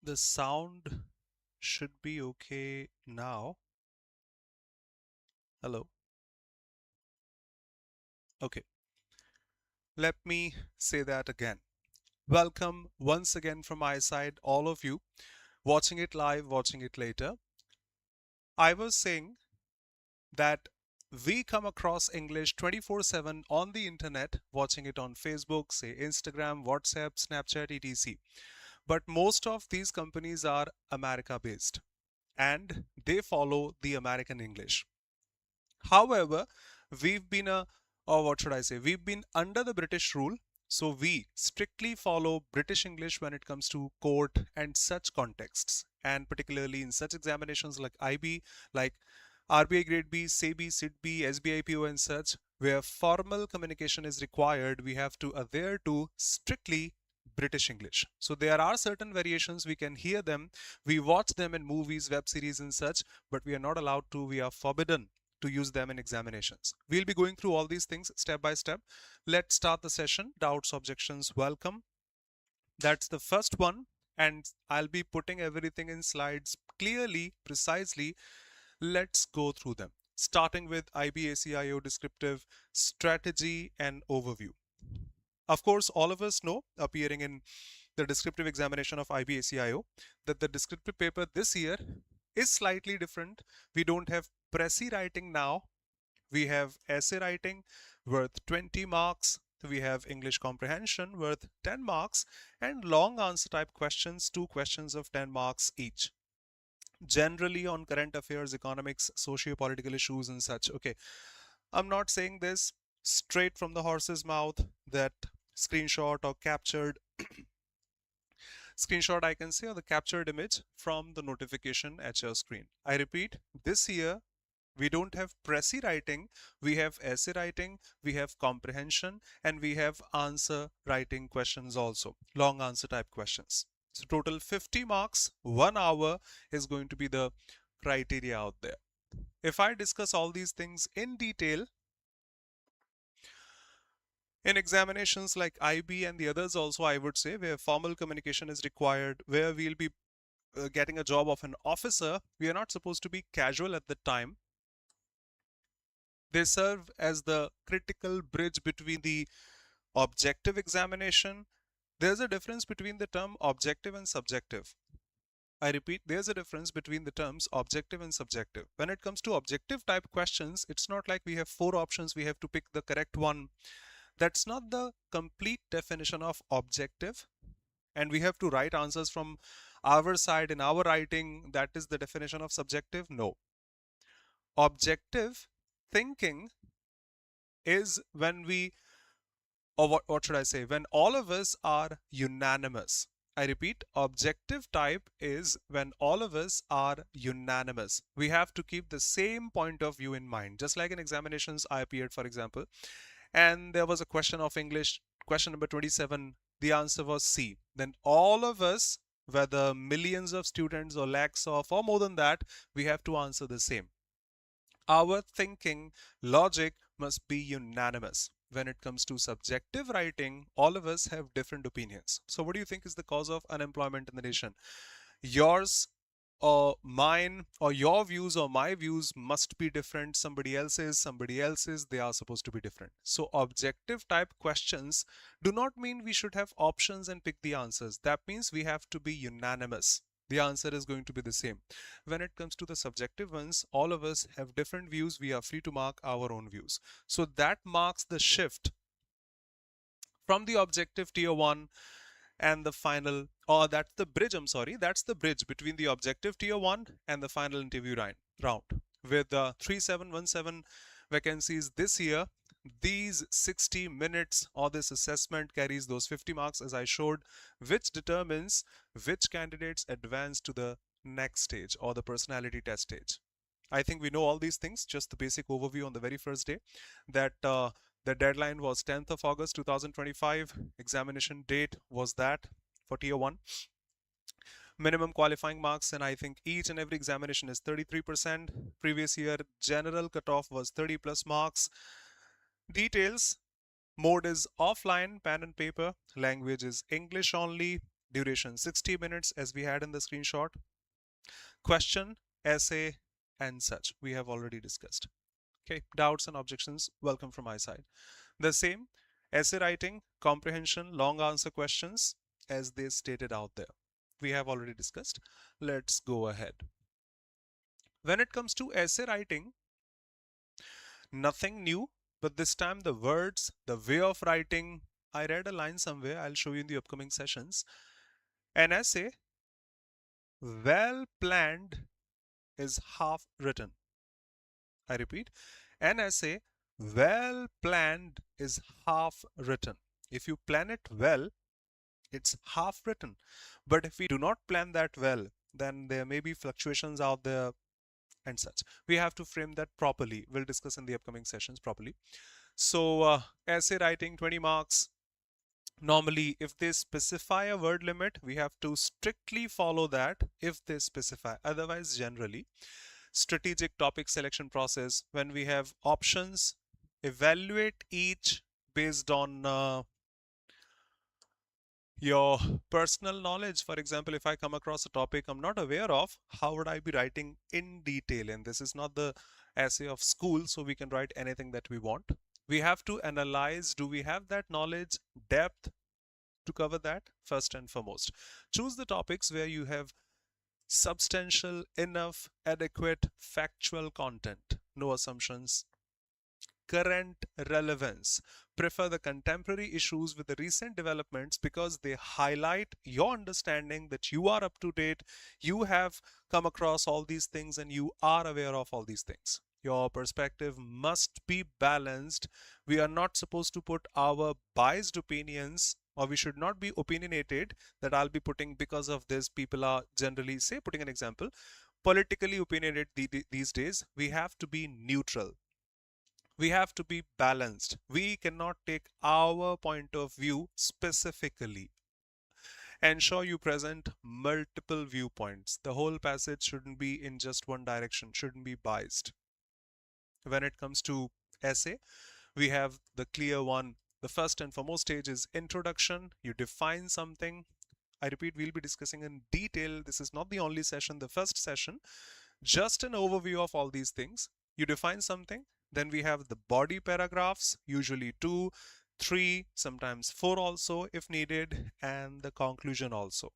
The sound should be okay now. Hello. Okay. Let me say that again. Welcome once again from my side, all of you, watching it live, watching it later. I was saying that we come across English 24/7 on the internet, watching it on Facebook, say Instagram, WhatsApp, Snapchat, etc. But most of these companies are America based and they follow the American English. However, we've been or what should I say, we've been under the British rule. So we strictly follow British English when it comes to court and such contexts, and particularly in such examinations like IB, like RBI Grade B, SEBI, SIDBI, SBIPO and such, where formal communication is required, we have to adhere to strictly British English. So there are certain variations, we can hear them, we watch them in movies, web series and such, but we are not allowed to, we are forbidden to use them in examinations. We'll be going through all these things step by step. Let's start the session. Doubts, objections, welcome. That's the first one. And I'll be putting everything in slides clearly, precisely. Let's go through them. Starting with IB ACIO descriptive strategy and overview. Of course, all of us know, appearing in the descriptive examination of IB ACIO, that the descriptive paper this year is slightly different. We don't have Pressy writing now. We have essay writing worth 20 marks. We have English comprehension worth 10 marks and long answer type questions, 2 questions of 10 marks each. Generally on current affairs, economics, socio-political issues and such. Okay, I'm not saying this straight from the horse's mouth that screenshot or captured screenshot I can say, or the captured image from the notification at your screen. I repeat, this year we don't have Pressy writing, we have essay writing, we have comprehension, and we have answer writing questions also, long answer type questions. So total 50 marks, 1 hour is going to be the criteria out there. If I discuss all these things in detail, in examinations like IB and the others also, I would say, where formal communication is required, where we'll be getting a job of an officer, we are not supposed to be casual at the time. They serve as the critical bridge between the objective examination. There's a difference between the term objective and subjective. I repeat, there's a difference between the terms objective and subjective. When it comes to objective type questions, it's not like we have 4 options, we have to pick the correct one. That's not the complete definition of objective. And we have to write answers from our side in our writing. That is the definition of subjective. No. Objective thinking is when we, or what should I say, when all of us are unanimous. I repeat, objective type is when all of us are unanimous. We have to keep the same point of view in mind. Just like in examinations, I appeared, for example, and there was a question of English, question number 27, the answer was C. Then all of us, whether millions of students or lakhs of or more than that, we have to answer the same. Our thinking, logic must be unanimous. When it comes to subjective writing, all of us have different opinions. So what do you think is the cause of unemployment in the nation? Yours or mine, or your views or my views must be different. Somebody else's, they are supposed to be different. So objective type questions do not mean we should have options and pick the answers. That means we have to be unanimous. The answer is going to be the same. When it comes to the subjective ones, all of us have different views. We are free to mark our own views. So that marks the shift from the objective tier 1 and the final, or that's the bridge, I'm sorry, that's the bridge between the objective tier 1 and the final interview round. With 3717 vacancies this year, these 60 minutes or this assessment carries those 50 marks as I showed, which determines which candidates advance to the next stage or the personality test stage. I think we know all these things, just the basic overview on the very first day, that the deadline was 10th of August 2025. Examination date was that for tier 1. Minimum qualifying marks, and I think each and every examination is 33%. Previous year general cutoff was 30 plus marks. Details: mode is offline, pen and paper. Language is English only. duration 60 minutes as we had in the screenshot, question, essay, and such. We have already discussed. Okay, doubts and objections, welcome from my side. The same, essay writing, comprehension, long answer questions as they stated out there. We have already discussed. Let's go ahead. When it comes to essay writing, nothing new, but this time the words, the way of writing, I read a line somewhere, I'll show you in the upcoming sessions. An essay, well planned, is half written. I repeat, an essay, well planned, is half written. If you plan it well, it's half written. But if we do not plan that well, then there may be fluctuations out there and such. We have to frame that properly. We'll discuss in the upcoming sessions properly. So essay writing 20 marks. Normally, if they specify a word limit, we have to strictly follow that if they specify. Otherwise, generally, strategic topic selection process, when we have options, evaluate each based on your personal knowledge. For example, if I come across a topic I'm not aware of, how would I be writing in detail? And this is not the essay of school, so we can write anything that we want. We have to analyze, do we have that knowledge, depth to cover that? First and foremost, choose the topics where you have substantial, enough, adequate, factual content, no assumptions, current relevance. Prefer the contemporary issues with the recent developments because they highlight your understanding that you are up to date, you have come across all these things, and you are aware of all these things. Your perspective must be balanced. We are not supposed to put our biased opinions, or we should not be opinionated that I'll be putting because of this. People are generally, say, putting an example, politically opinionated these days. We have to be neutral. We have to be balanced. We cannot take our point of view specifically. Ensure you present multiple viewpoints. The whole passage shouldn't be in just one direction, shouldn't be biased. When it comes to essay, we have the clear one. The first and foremost stage is introduction. You define something. I repeat, we'll be discussing in detail. This is not the only session, the first session. Just an overview of all these things. You define something. Then we have the body paragraphs, usually 2, 3, sometimes 4 also if needed, and the conclusion also.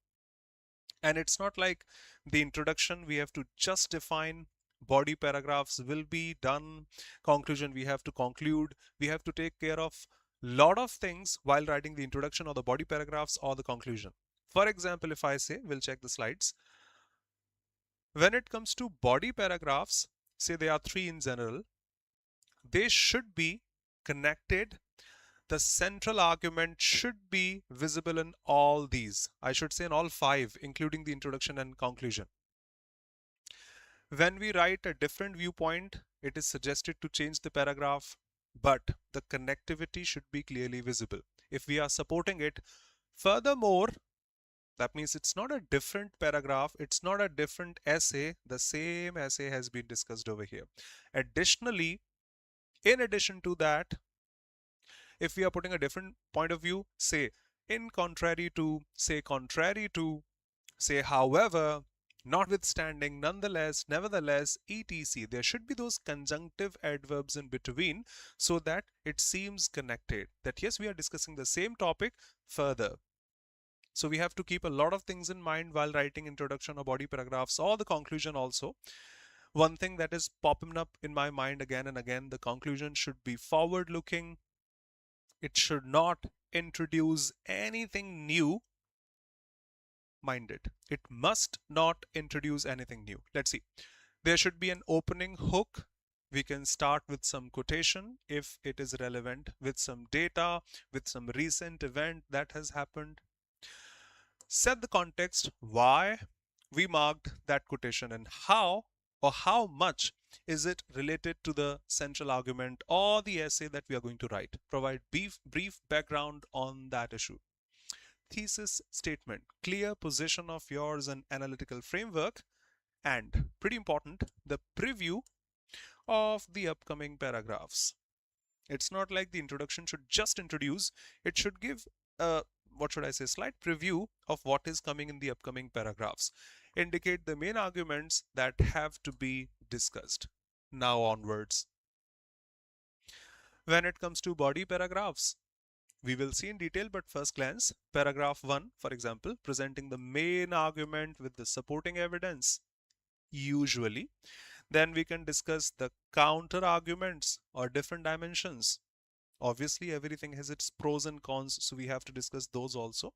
And it's not like the introduction, we have to just define. Body paragraphs will be done. Conclusion, we have to conclude. We have to take care of lot of things while writing the introduction or the body paragraphs or the conclusion. For example, if I say, we'll check the slides. When it comes to body paragraphs, say there are 3 in general, they should be connected. The central argument should be visible in all these. I should say in all 5, including the introduction and conclusion. When we write a different viewpoint, it is suggested to change the paragraph, but the connectivity should be clearly visible if we are supporting it. Furthermore, that means it's not a different paragraph, it's not a different essay, the same essay has been discussed over here. Additionally, in addition to that, if we are putting a different point of view, say in contrary to, say contrary to, say however, notwithstanding, nonetheless, nevertheless, etc. There should be those conjunctive adverbs in between so that it seems connected, that yes, we are discussing the same topic further. So we have to keep a lot of things in mind while writing introduction or body paragraphs or the conclusion also. One thing that is popping up in my mind again and again, the conclusion should be forward looking. It should not introduce anything new. Mind it. It must not introduce anything new. Let's see. There should be an opening hook. We can start with some quotation if it is relevant, with some data, with some recent event that has happened. Set the context why we marked that quotation and how or how much is it related to the central argument or the essay that we are going to write. Provide brief background on that issue. Thesis statement, clear position of yours and analytical framework, and pretty important, the preview of the upcoming paragraphs. It's not like the introduction should just introduce, it should give a what should I say, slight preview of what is coming in the upcoming paragraphs. Indicate the main arguments that have to be discussed now onwards. When it comes to body paragraphs, we will see in detail, but first glance, paragraph 1, for example, presenting the main argument with the supporting evidence, usually. Then we can discuss the counter arguments or different dimensions. Obviously, everything has its pros and cons, so we have to discuss those also.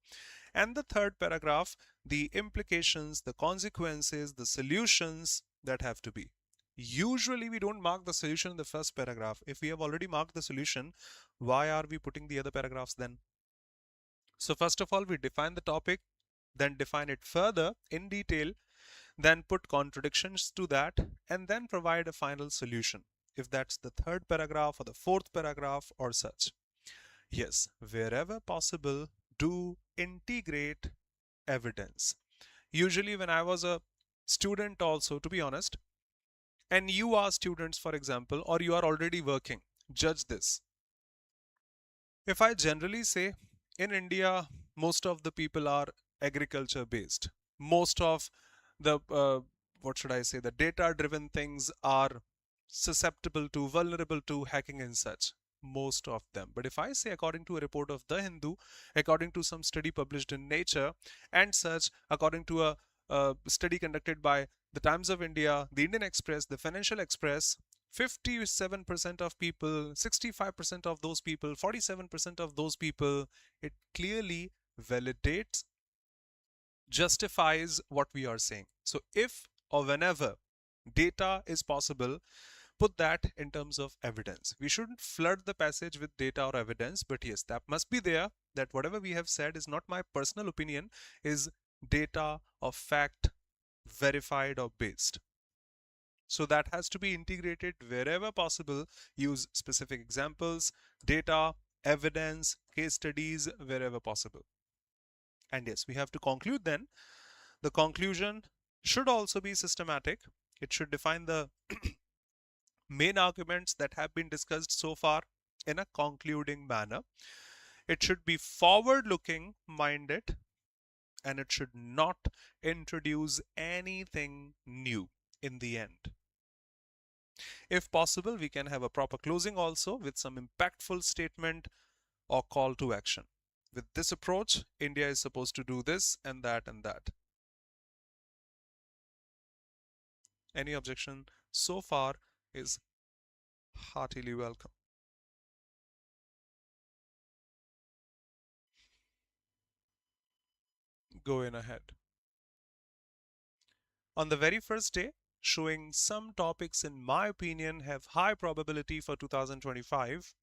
And the third paragraph, the implications, the consequences, the solutions that have to be. Usually, we don't mark the solution in the first paragraph. If we have already marked the solution, why are we putting the other paragraphs then? So first of all, we define the topic, then define it further in detail, then put contradictions to that, and then provide a final solution, if that's the third paragraph or the fourth paragraph or such. Yes, wherever possible, do integrate evidence. Usually when I was a student also, to be honest, and you are students, for example, or you are already working, judge this. If I generally say in India, most of the people are agriculture based. Most of the, what should I say, the data driven things are susceptible to, vulnerable to hacking and such. Most of them. But if I say, according to a report of The Hindu, according to some study published in Nature and such, according to a study conducted by the Times of India, the Indian Express, the Financial Express, 57% of people, 65% of those people, 47% of those people, it clearly validates, justifies what we are saying. So if or whenever data is possible, put that in terms of evidence. We shouldn't flood the passage with data or evidence, but yes, that must be there, that whatever we have said is not my personal opinion, is data or fact, verified or based. So that has to be integrated wherever possible. Use specific examples, data, evidence, case studies wherever possible. And yes, we have to conclude then. The conclusion should also be systematic. It should define the main arguments that have been discussed so far in a concluding manner. It should be forward looking minded, and it should not introduce anything new in the end. If possible, we can have a proper closing also with some impactful statement or call to action. With this approach, India is supposed to do this and that and that. Any objection so far is heartily welcome. Go in ahead. On the very first day, showing some topics in my opinion have high probability for 2025.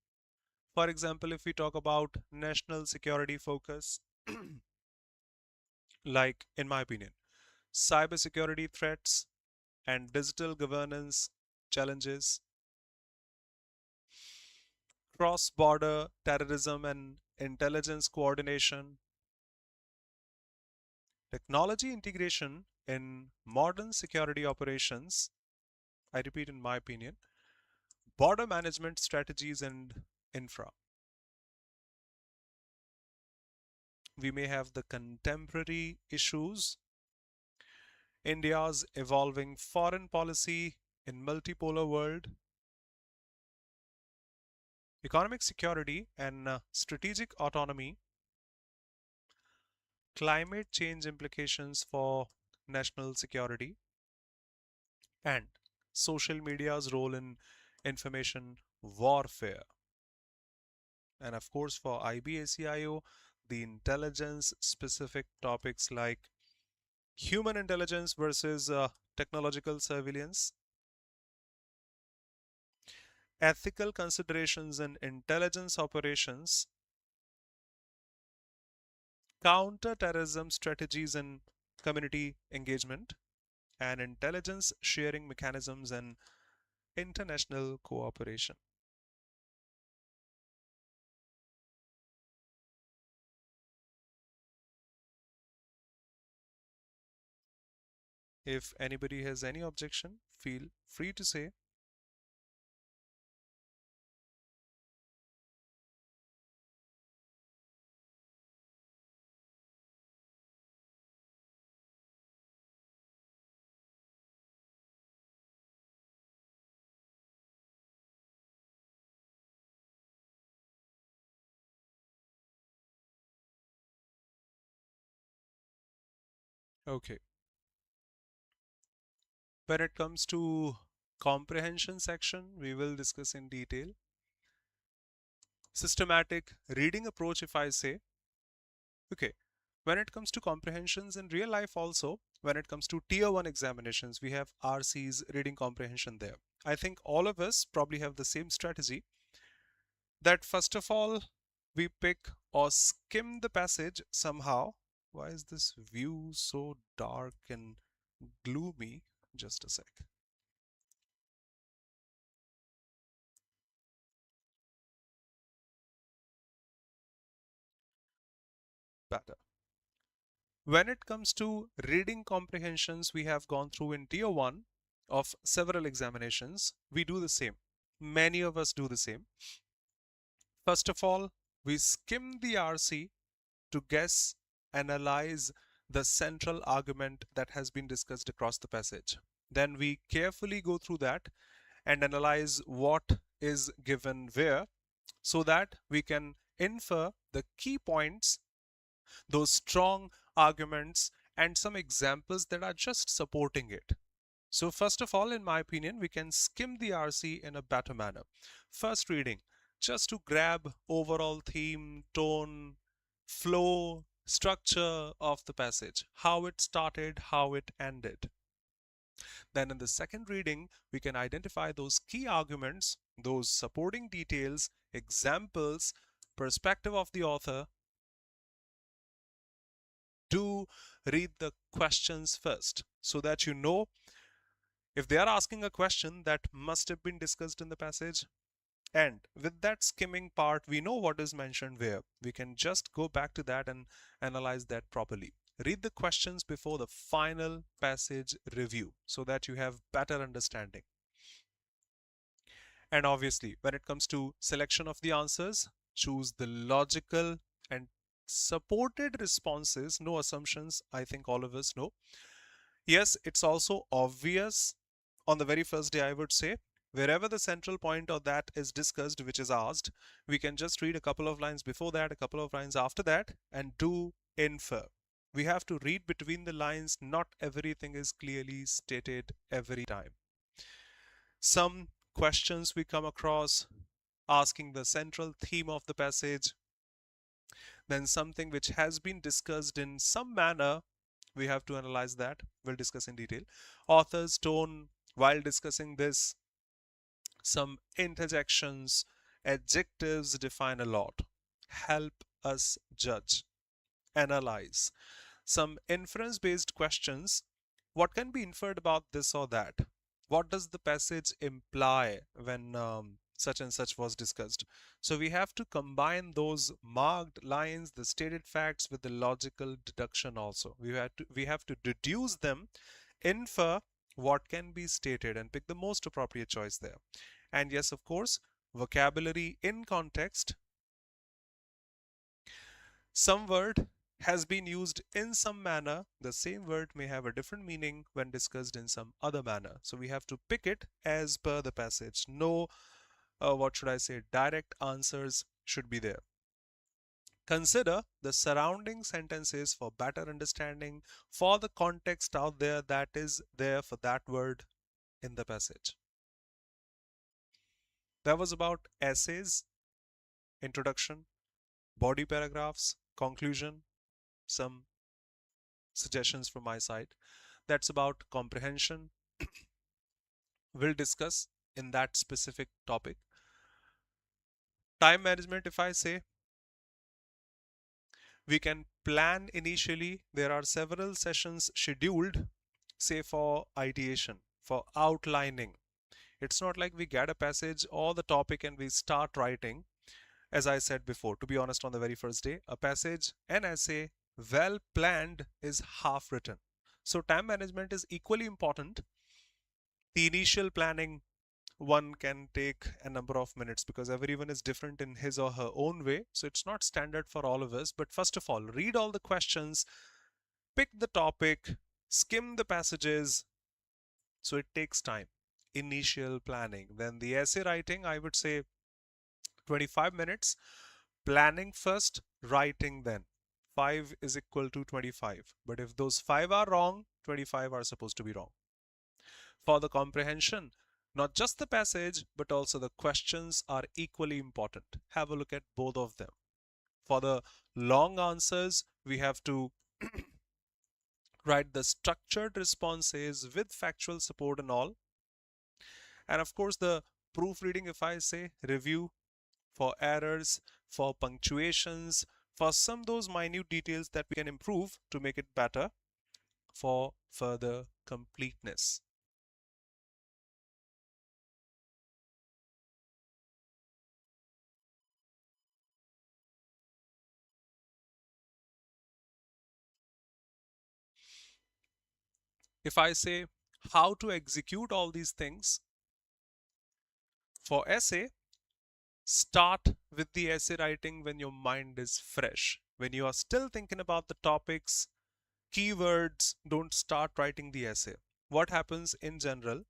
For example, if we talk about national security focus, like in my opinion, cybersecurity threats and digital governance challenges, cross-border terrorism and intelligence coordination, technology integration in modern security operations, I repeat, in my opinion, border management strategies and infra. We may have the contemporary issues, India's evolving foreign policy in multipolar world, economic security and strategic autonomy, climate change implications for national security, and social media's role in information warfare. And of course, for IBACIO, the intelligence specific topics like human intelligence versus technological surveillance, ethical considerations in intelligence operations, counter-terrorism strategies and community engagement, and intelligence sharing mechanisms and international cooperation. If anybody has any objection, feel free to say. Okay. When it comes to comprehension section, we will discuss in detail. Systematic reading approach, if I say, okay, when it comes to comprehensions in real life also, when it comes to tier 1 examinations, we have RC's reading comprehension there. I think all of us probably have the same strategy that first of all, we pick or skim the passage somehow. Why is this view so dark and gloomy? Just a sec. Better. When it comes to reading comprehensions we have gone through in tier 1 of several examinations, we do the same. Many of us do the same. First of all, we skim the RC to guess, analyze the central argument that has been discussed across the passage. Then we carefully go through that and analyze what is given where so that we can infer the key points, those strong arguments, and some examples that are just supporting it. So first of all, in my opinion, we can skim the RC in a better manner. First reading, just to grab overall theme, tone, flow, structure of the passage, how it started, how it ended. Then in the second reading, we can identify those key arguments, those supporting details, examples, perspective of the author. Do read the questions first so that you know if they are asking a question that must have been discussed in the passage. And with that skimming part, we know what is mentioned where. We can just go back to that and analyze that properly. Read the questions before the final passage review so that you have better understanding. And obviously, when it comes to selection of the answers, choose the logical and supported responses, no assumptions. I think all of us know. Yes, it's also obvious on the very first day, I would say. Wherever the central point of that is discussed, which is asked, we can just read a couple of lines before that, a couple of lines after that, and do infer. We have to read between the lines. Not everything is clearly stated every time. Some questions we come across asking the central theme of the passage, then something which has been discussed in some manner, we have to analyze that. We'll discuss in detail. Author's tone while discussing this, some interjections, adjectives define a lot. Help us judge, analyze. Some inference based questions. What can be inferred about this or that? What does the passage imply when such and such was discussed? So we have to combine those marked lines, the stated facts, with the logical deduction also. We have to deduce them, infer what can be stated, and pick the most appropriate choice there. And yes, of course, vocabulary in context. Some word has been used in some manner. The same word may have a different meaning when discussed in some other manner. So we have to pick it as per the passage. No, what should I say, direct answers should be there. Consider the surrounding sentences for better understanding for the context out there that is there for that word in the passage. That was about essays, introduction, body paragraphs, conclusion, some suggestions from my side. That's about comprehension. We'll discuss in that specific topic. Time management, if I say, we can plan initially. There are several sessions scheduled, say for ideation, for outlining. It's not like we get a passage or the topic and we start writing. As I said before, to be honest, on the very first day, a passage, an essay, well planned is half written. So time management is equally important. The initial planning, one can take a number of minutes because everyone is different in his or her own way. So it's not standard for all of us. But first of all, read all the questions, pick the topic, skim the passages. So it takes time. Initial planning. Then the essay writing, I would say 25 minutes. Planning first, writing then. 5 is equal to 25. But if those 5 are wrong, 25 are supposed to be wrong. For the comprehension, not just the passage, but also the questions are equally important. Have a look at both of them. For the long answers, we have to write the structured responses with factual support and all. And of course, the proofreading, if I say review for errors, for punctuations, for some those minute details that we can improve to make it better for further completeness. If I say how to execute all these things for essay, start with the essay writing when your mind is fresh. When you are still thinking about the topics, keywords, don't start writing the essay. What happens in general?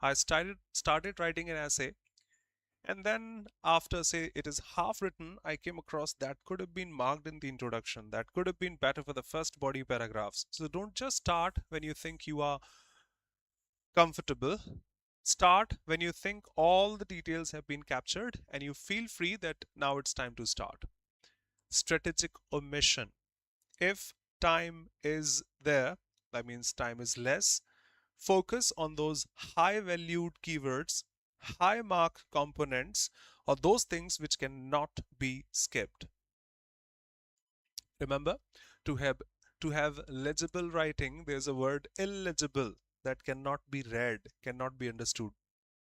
I started writing an essay, and then after say it is half written, I came across that could have been marked in the introduction. That could have been better for the first body paragraphs. So don't just start when you think you are comfortable. Start when you think all the details have been captured and you feel free that now it's time to start. Strategic omission. If time is there, that means time is less, focus on those high valued keywords, high mark components, or those things which cannot be skipped. Remember, to have to have legible writing, there's a word illegible that cannot be read, cannot be understood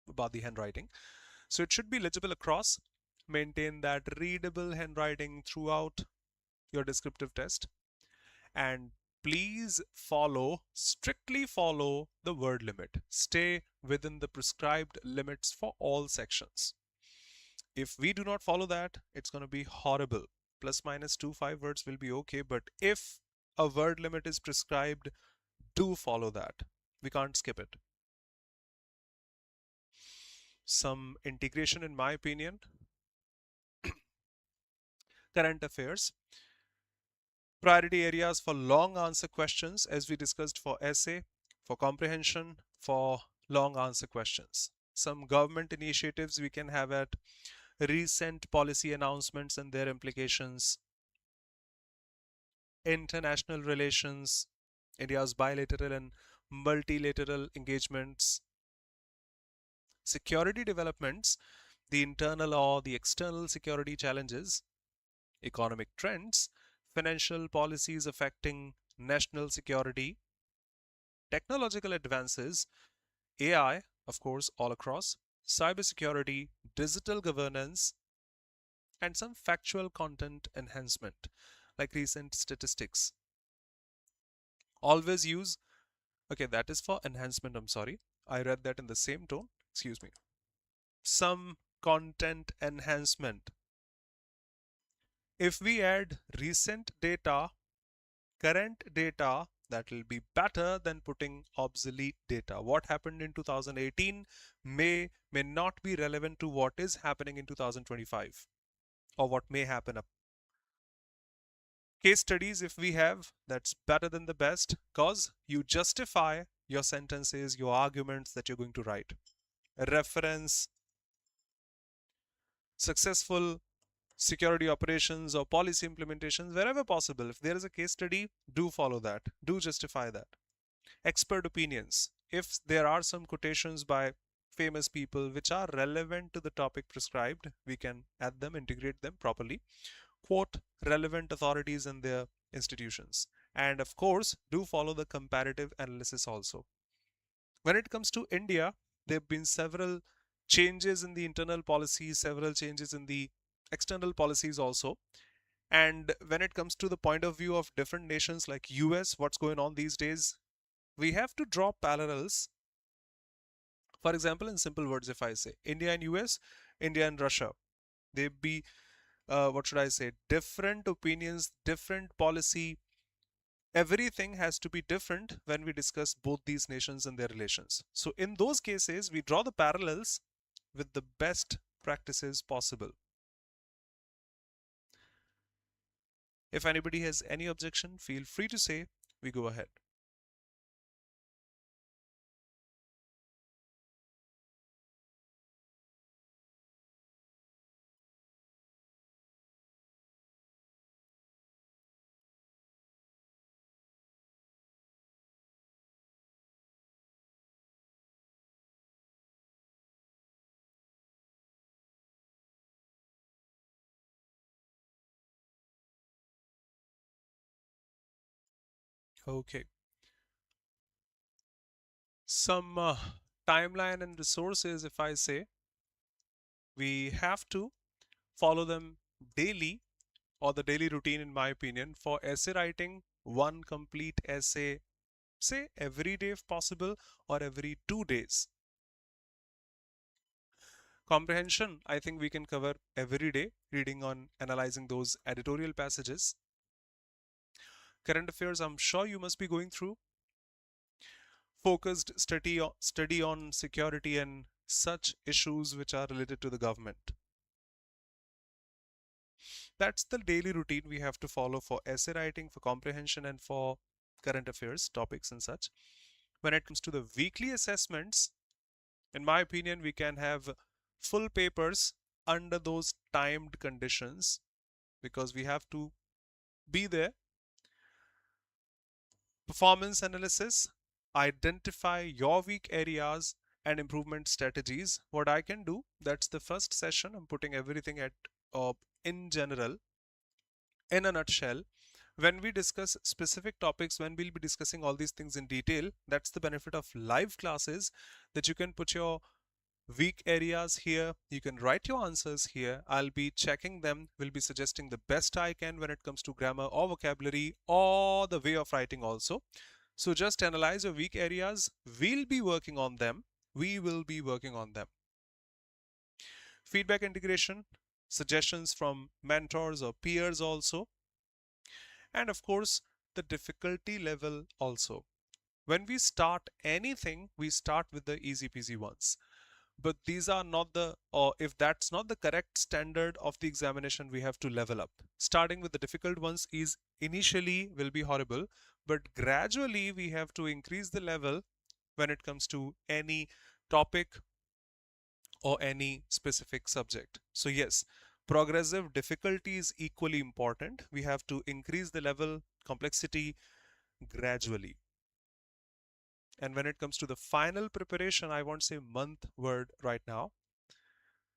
about the handwriting. So it should be legible across. Maintain that readable handwriting throughout your descriptive test. And please strictly follow the word limit. Stay within the prescribed limits for all sections. If we do not follow that, it's going to be horrible. Plus minus 5 words will be okay, but if a word limit is prescribed, do follow that. We can't skip it. Some integration, in my opinion. Current affairs. Priority areas for long answer questions, as we discussed for essay, for comprehension, for long answer questions. Some government initiatives we can have at recent policy announcements and their implications, international relations, India's bilateral and multilateral engagements, security developments, the internal or the external security challenges, economic trends, financial policies affecting national security, technological advances, AI, of course, all across, cybersecurity, digital governance, and some factual content enhancement, like recent statistics. Always use, okay, that is for enhancement, I'm sorry. I read that in the same tone, excuse me. Some content enhancement. If we add recent data, current data, that will be better than putting obsolete data. What happened in 2018 may not be relevant to what is happening in 2025 or what may happen up. Case studies, if we have, that's better than the best because you justify your sentences, your arguments that you're going to write. A reference, successful security operations or policy implementations wherever possible. If there is a case study, do follow that, do justify that. Expert opinions. If there are some quotations by famous people which are relevant to the topic prescribed, we can add them, integrate them properly. Quote relevant authorities and their institutions. And of course, do follow the comparative analysis also. When it comes to India, there have been several changes in the internal policies, several changes in the external policies also. And when it comes to the point of view of different nations like US, what's going on these days, we have to draw parallels. For example, in simple words, if I say India and US, India and Russia, they be what should I say, different opinions, different policy. Everything has to be different when we discuss both these nations and their relations. So in those cases, we draw the parallels with the best practices possible. If anybody has any objection, feel free to say. We go ahead. Okay. Some timeline and resources, if I say, we have to follow them daily, or the daily routine, in my opinion. For essay writing, one complete essay, say every day if possible, or every 2 days. Comprehension, I think we can cover every day, reading on analyzing those editorial passages. Current affairs, I'm sure you must be going through. Focused study on security and such issues which are related to the government. That's the daily routine we have to follow for essay writing, for comprehension, and for current affairs topics and such. When it comes to the weekly assessments, in my opinion, we can have full papers under those timed conditions because we have to be there. Performance analysis, identify your weak areas and improvement strategies. What I can do, that's the first session. I'm putting everything at in general, in a nutshell. When we discuss specific topics, when we'll be discussing all these things in detail, that's the benefit of live classes, that you can put your weak areas here, you can write your answers here. I'll be checking them, will be suggesting the best I can when it comes to grammar or vocabulary or the way of writing also. So just analyze your weak areas. We'll be working on them. We will be working on them. Feedback integration, suggestions from mentors or peers also. And of course, the difficulty level also. When we start anything, we start with the easy peasy ones. But these are not the, or if that's not the correct standard of the examination, we have to level up. Starting with the difficult ones is initially will be horrible, but gradually we have to increase the level when it comes to any topic or any specific subject. So yes, progressive difficulty is equally important. We have to increase the level complexity gradually. And when it comes to the final preparation, I won't say month word right now.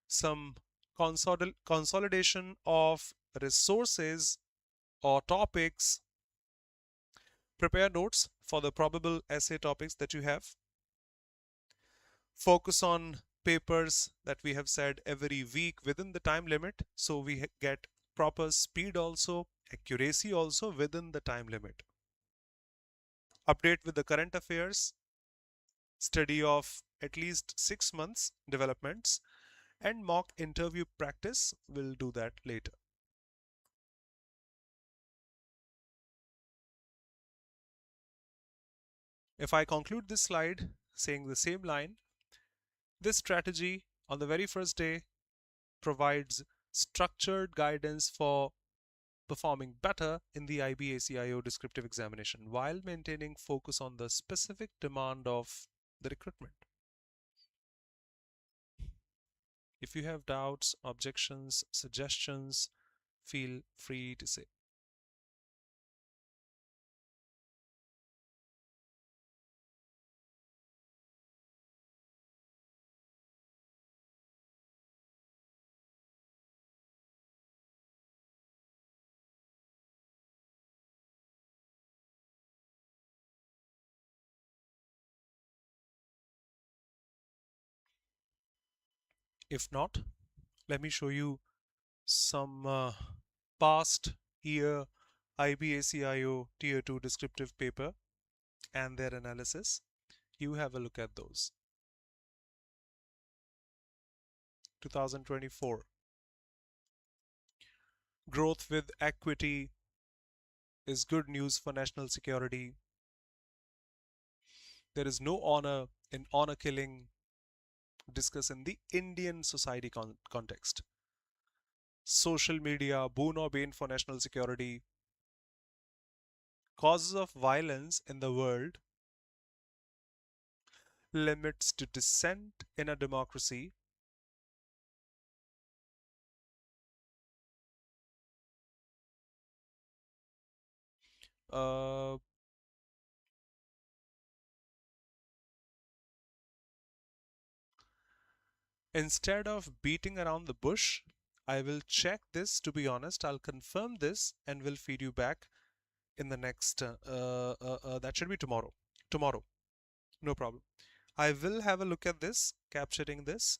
Some consolidation of resources or topics. Prepare notes for the probable essay topics that you have. Focus on papers that we have said every week within the time limit, so we get proper speed also, accuracy also within the time limit. Update with the current affairs, study of at least 6 months developments, and mock interview practice. We'll do that later. If I conclude this slide saying the same line, this strategy on the very first day provides structured guidance for performing better in the IB/ACIO descriptive examination while maintaining focus on the specific demand of the recruitment. If you have doubts, objections, suggestions, feel free to say. If not, let me show you some past year IB/ACIO Tier 2 descriptive paper and their analysis. You have a look at those. 2024. Growth with equity is good news for national security. There is no honor in honor killing, discussed in the Indian society context. Social media, boon or bane for national security. causes of violence in the world, limits to dissent in a democracy, uh, instead of beating around the bush, I will check this. To be honest, I'll confirm this and will feed you back in the next, that should be tomorrow. Tomorrow, no problem. I will have a look at this, capturing this.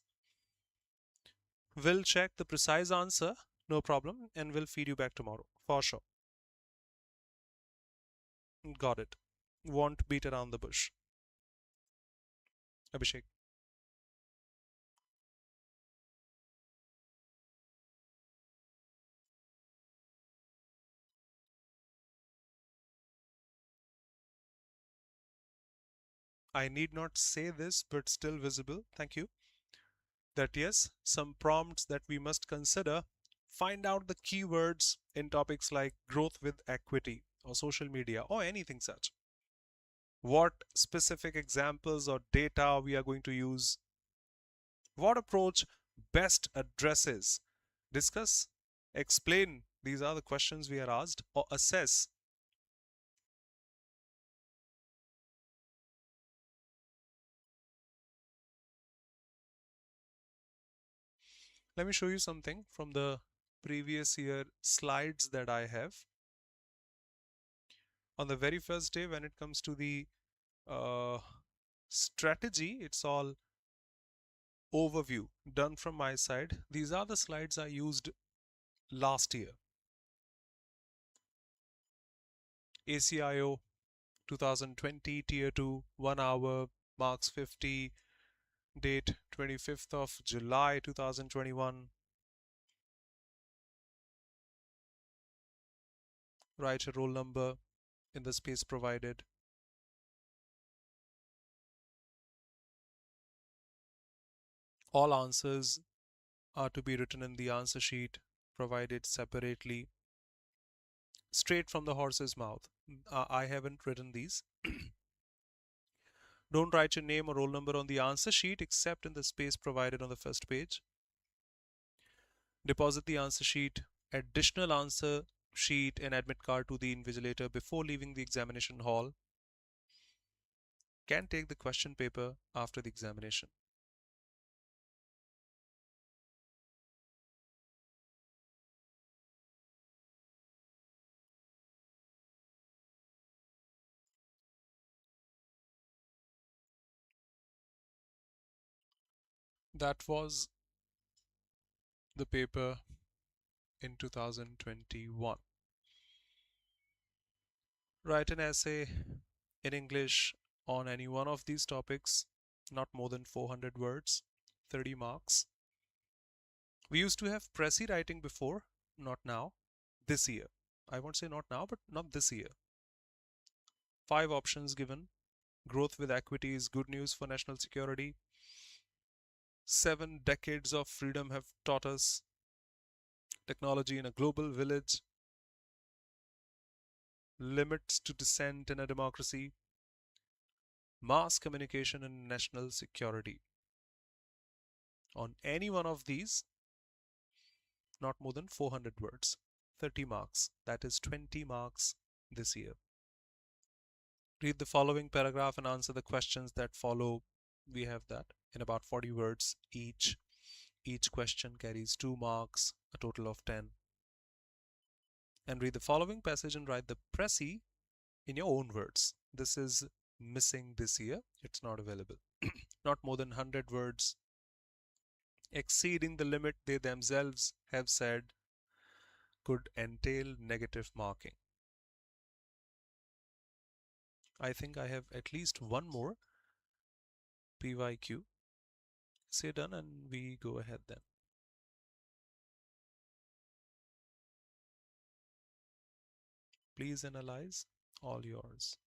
Will check the precise answer, no problem, and will feed you back tomorrow, for sure. Got it. Won't beat around the bush. Abhishek. I need not say this, but still visible. Thank you. That yes, some prompts that we must consider. Find out the keywords in topics like growth with equity or social media or anything such. What specific examples or data we are going to use. What approach best addresses. Discuss, explain. These are the questions we are asked, or assess. Let me show you something from the previous year slides that I have. On the very first day, when it comes to the uh, strategy, it's all overview done from my side. These are the slides I used last year. ACIO 2020 Tier 2 1 hour marks 50, date 25th of July 2021. Write a roll number in the space provided. All answers are to be written in the answer sheet provided separately, straight from the horse's mouth. I haven't written these. Don't write your name or roll number on the answer sheet except in the space provided on the first page. Deposit the answer sheet, additional answer sheet and admit card to the invigilator before leaving the examination hall. Can take the question paper after the examination. That was the paper in 2021. Write an essay in English on any one of these topics, not more than 400 words, 30 marks. We used to have Pressy writing before, not now. This year. I won't say not now, but not this year. 5 options given. Growth with equity is good news for national security. 7 decades of freedom have taught us. Technology in a global village. Limits to dissent in a democracy. Mass communication and national security. On any one of these, not more than 400 words. 30 marks. That is 20 marks this year. Read the following paragraph and answer the questions that follow. We have that in about 40 words each. Each question carries 2 marks, a total of 10. And read the following passage and write the Pressy in your own words. This is missing this year. It's not available. Not more than 100 words, exceeding the limit they themselves have said could entail negative marking. I think I have at least one more PYQ. Say done and we go ahead then. Please analyze. All yours.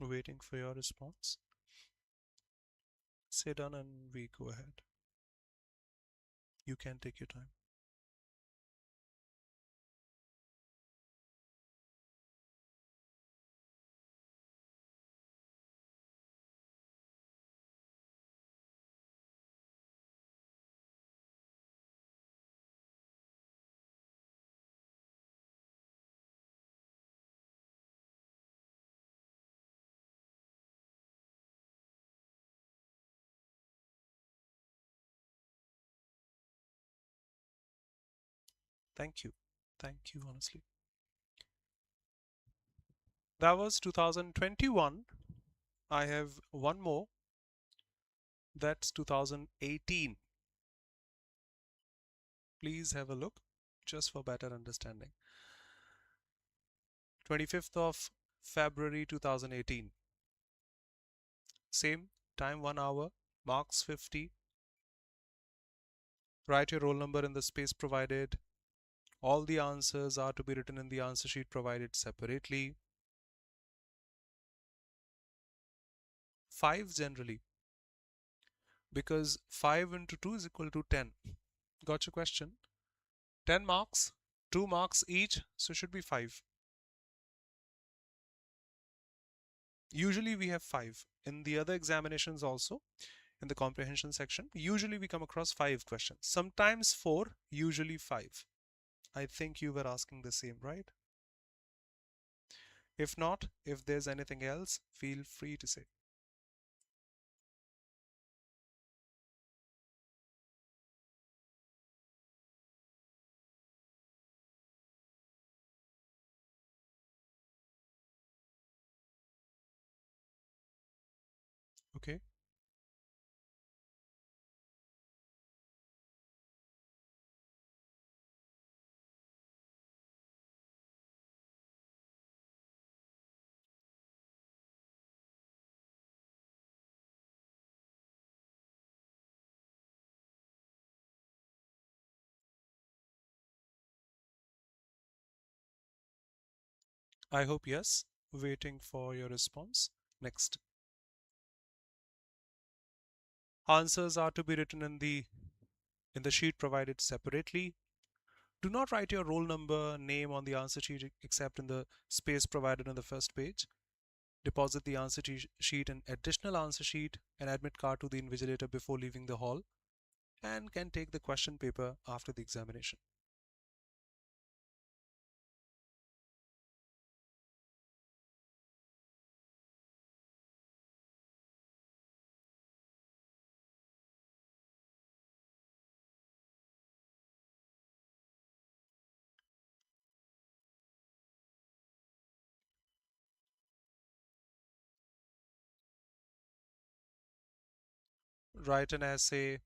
Waiting for your response. Say done and we go ahead. You can take your time. Thank you. Thank you, honestly. That was 2021. I have one more. That's 2018. Please have a look just for better understanding. 25th of February 2018. Same time, 1 hour, marks 50. Write your roll number in the space provided. All the answers are to be written in the answer sheet provided separately. 5 generally, because 5 into 2 is equal to 10. Got your question? 10 marks, 2 marks each, so it should be 5. Usually we have 5. In the other examinations also, in the comprehension section, usually we come across 5 questions. Sometimes 4, usually 5. I think you were asking the same, right? If not, if there's anything else, feel free to say. Okay? I hope yes. Waiting for your response. Next. Answers are to be written in the sheet provided separately. Do not write your roll number, name on the answer sheet except in the space provided on the first page. Deposit the answer sheet and additional answer sheet and admit card to the invigilator before leaving the hall, and can take the question paper after the examination. Write an essay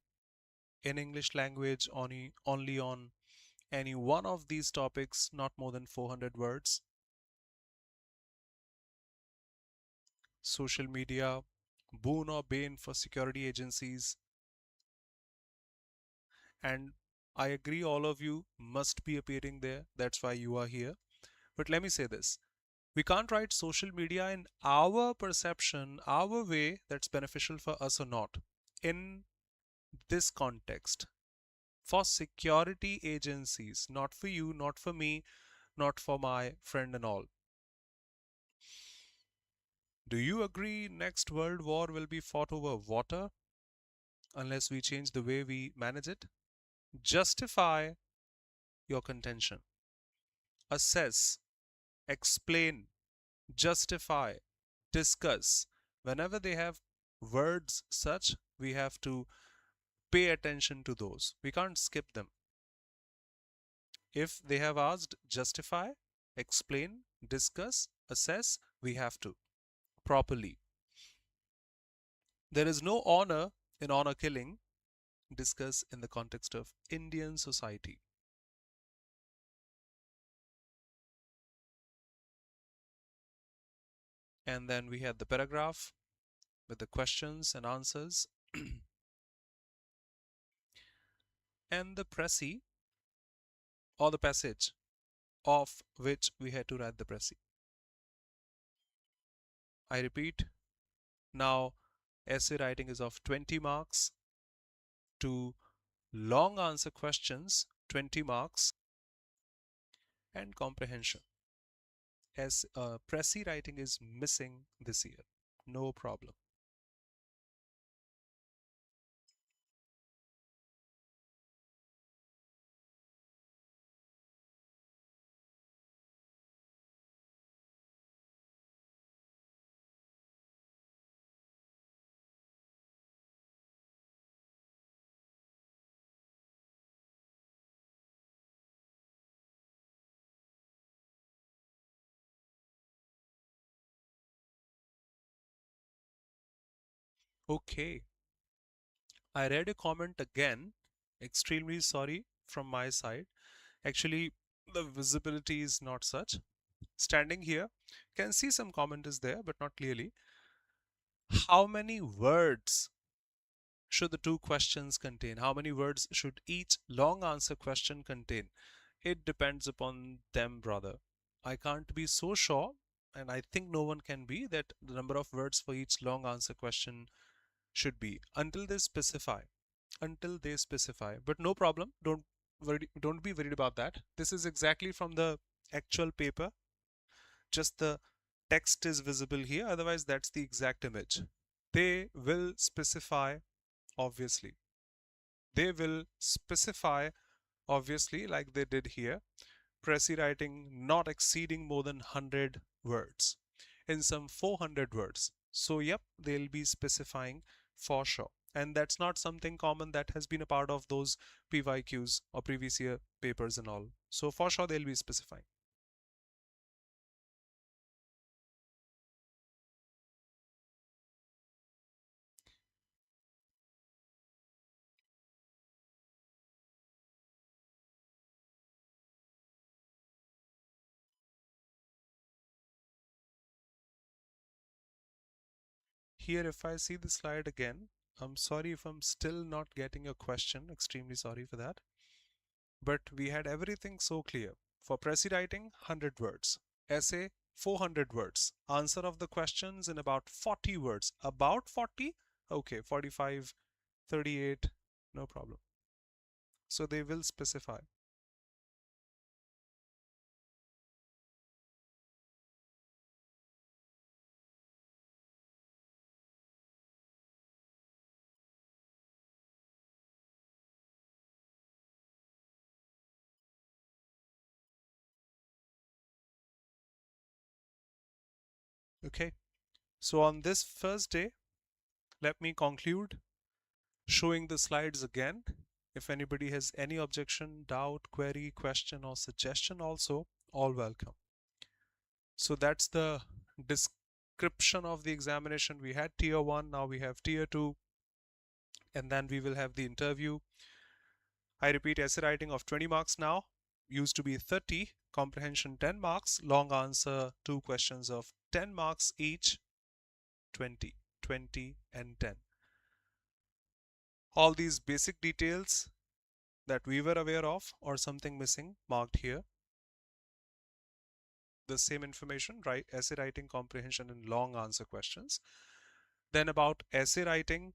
in English language only on any one of these topics, not more than 400 words. Social media, boon or bane for security agencies. And I agree, all of you must be appearing there. That's why you are here. But let me say this. We can't write social media in our perception, our way, that's beneficial for us or not. In this context, for security agencies, not for you, not for me, not for my friend and all. Do you agree next world war will be fought over water unless we change the way we manage it? Justify your contention. Assess, explain, justify, discuss. Whenever they have words such, we have to pay attention to those. We can't skip them. If they have asked justify, explain, discuss, assess, we have to properly. There is no honor in honor killing. Discuss in the context of Indian society. And then we had the paragraph with the questions and answers and the précis or the passage of which we had to write the précis. I repeat, now essay writing is of 20 marks, to long answer questions 20 marks, and comprehension. As Pressy writing is missing this year, no problem. Okay, I read a comment again. Extremely sorry from my side. Actually, the visibility is not such. Standing here, can see some comment is there, but not clearly. How many words should the two questions contain? How many words should each long answer question contain? It depends upon them, brother. I can't be so sure, and I think no one can be, that the number of words for each long answer question should be until they specify. Until they specify. But no problem. Don't be worried about that. This is exactly from the actual paper. Just the text is visible here. Otherwise, that's the exact image. They will specify, obviously. They will specify, obviously, like they did here. Pressy writing not exceeding more than 100 words. In some 400 words. So, yep, they'll be specifying for sure. And that's not something common that has been a part of those PYQs or previous year papers and all. So, for sure, they'll be specifying. Here, if I see the slide again, I'm sorry if I'm still not getting a question. Extremely sorry for that. But we had everything so clear. For Pressy writing, 100 words. Essay, 400 words. Answer of the questions in about 40 words. About 40? Okay, 45, 38, no problem. So they will specify. Okay, so on this first day, let me conclude showing the slides again. If anybody has any objection, doubt, query, question, or suggestion, also, all welcome. So that's the description of the examination. We had tier 1, now we have tier 2, and then we will have the interview. I repeat, essay writing of 20 marks now, used to be 30, comprehension 10 marks, long answer 2 questions of 10 marks each, 20, 20 and 10. All these basic details that we were aware of or something missing marked here. The same information, right? Essay writing, comprehension and long answer questions. Then about essay writing,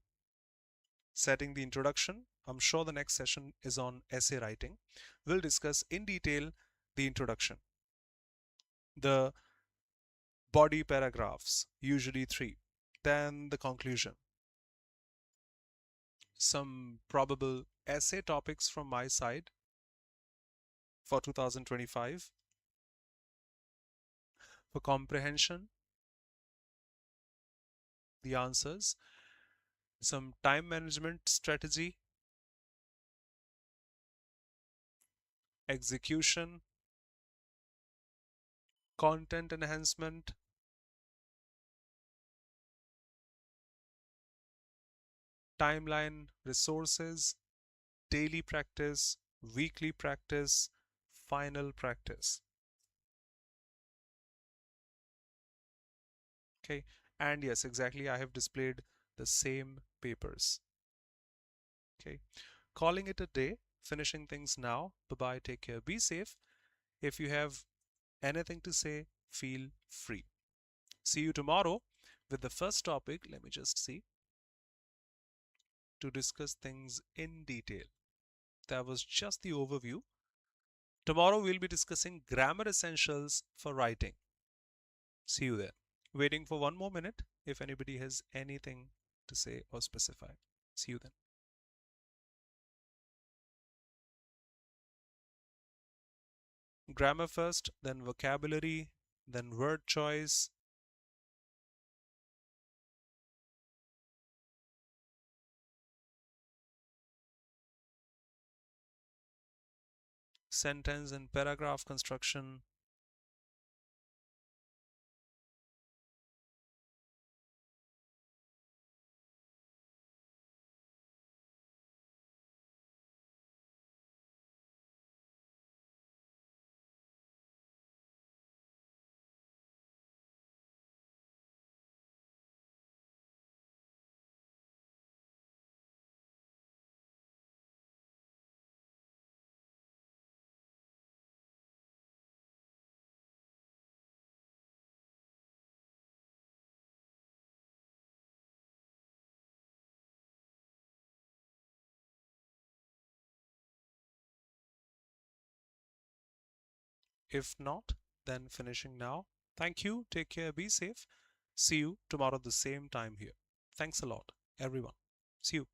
setting the introduction. I'm sure the next session is on essay writing. We'll discuss in detail the introduction, the body paragraphs, usually 3, then the conclusion, some probable essay topics from my side for 2025, for comprehension, the answers, some time management strategy, execution, content enhancement, timeline, resources, daily practice, weekly practice, final practice. Okay, and yes, exactly, I have displayed the same papers. Okay, calling it a day, finishing things now. Bye bye, take care, be safe. If you have anything to say, feel free. See you tomorrow. with the first topic. Let me just see, to discuss things in detail. That was just the overview. Tomorrow we'll be discussing grammar essentials for writing. See you there. Waiting for one more minute if anybody has anything to say or specify. See you then. Grammar first, then vocabulary, then word choice, sentence and paragraph construction, if not, then finishing now. Thank you. Take care. Be safe. See you tomorrow at the same time here. Thanks a lot, everyone. See you.